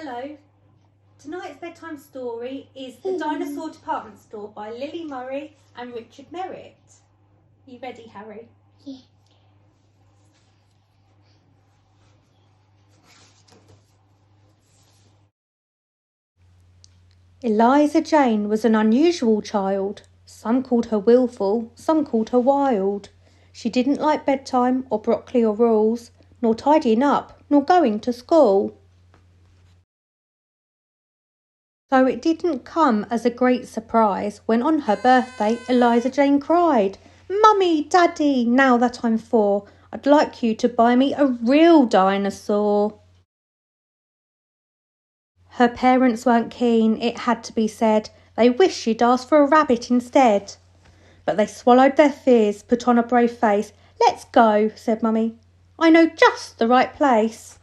Hello. Tonight's bedtime story is The Dinosaur Department Store by Lily Murray and Richard Merritt. You ready, Harry? Yeah. Eliza Jane was an unusual child. Some called her willful, some called her wild. She didn't like bedtime or broccoli or rules, nor tidying up, nor going to school. So it didn't come as a great surprise when on her birthday Eliza Jane cried, "Mummy, Daddy, now that I'm 4, I'd like you to buy me a real dinosaur." Her parents weren't keen, it had to be said. They wished she'd asked for a rabbit instead. But they swallowed their fears, put on a brave face. "Let's go," said Mummy. "I know just the right place."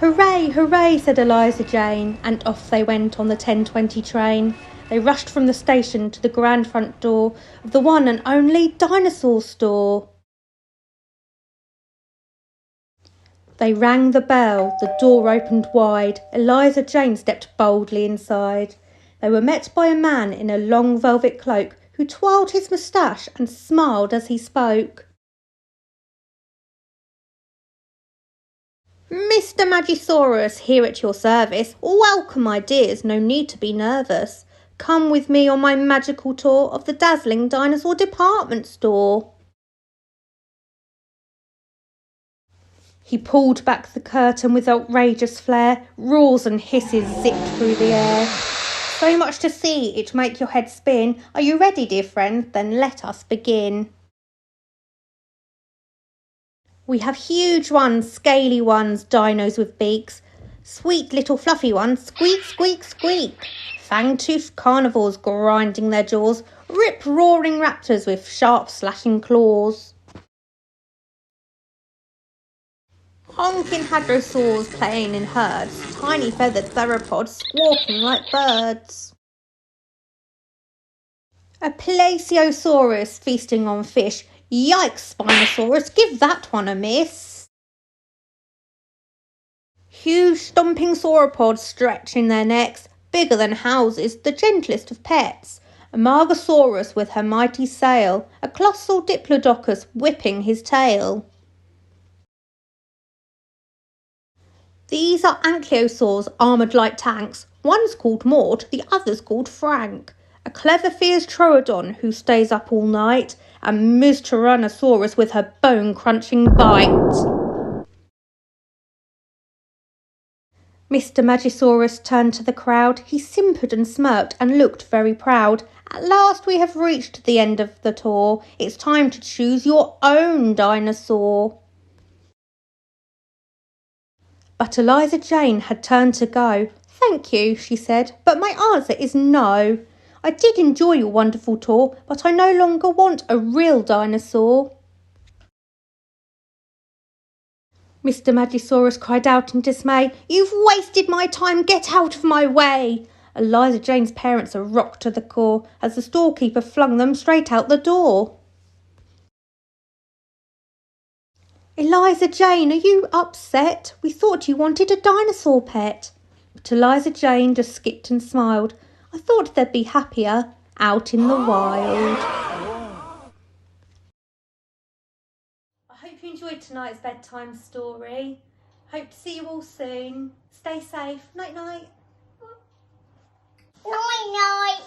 "Hooray, hooray," said Eliza Jane, and off they went on the 10:20 train. They rushed from the station to the grand front door of the one and only Dinosaur store. They rang the bell, the door opened wide. Eliza Jane stepped boldly inside. They were met by a man in a long velvet cloak who twirled his moustache and smiled as he spoke. "Mr. Magisaurus, here at your service. Welcome, my dears, no need to be nervous. Come with me on my magical tour of the dazzling Dinosaur Department Store." He pulled back the curtain with outrageous flair. Roars and hisses zipped through the air. So much to see, it'd make your head spin. Are you ready, dear friend? Then let us begin. We have huge ones, scaly ones, dinos with beaks. Sweet little fluffy ones, squeak, squeak, squeak. Fang-toothed carnivores grinding their jaws. Rip-roaring raptors with sharp slashing claws. Honking hadrosaurs playing in herds. Tiny feathered theropods squawking like birds. A plesiosaurus feasting on fish. Yikes, Spinosaurus, give that one a miss. Huge stomping sauropods stretching their necks, bigger than houses, the gentlest of pets. A Margosaurus with her mighty sail, a colossal Diplodocus whipping his tail. These are ankylosaurs, armoured like tanks. One's called Maud, the other's called Frank. A clever fierce Troodon who stays up all night, and Ms. Tyrannosaurus with her bone-crunching bite. Mr. Magisaurus turned to the crowd. He simpered and smirked and looked very proud. "At last we have reached the end of the tour. It's time to choose your own dinosaur." But Eliza Jane had turned to go. "Thank you," she said, "but my answer is no. I did enjoy your wonderful tour, but I no longer want a real dinosaur." Mr. Magisaurus cried out in dismay. "You've wasted my time, get out of my way." Eliza Jane's parents are rocked to the core as the storekeeper flung them straight out the door. "Eliza Jane, are you upset? We thought you wanted a dinosaur pet." But Eliza Jane just skipped and smiled. "I thought they'd be happier out in the wild." I hope you enjoyed tonight's bedtime story. Hope to see you all soon. Stay safe. Night night. Night night.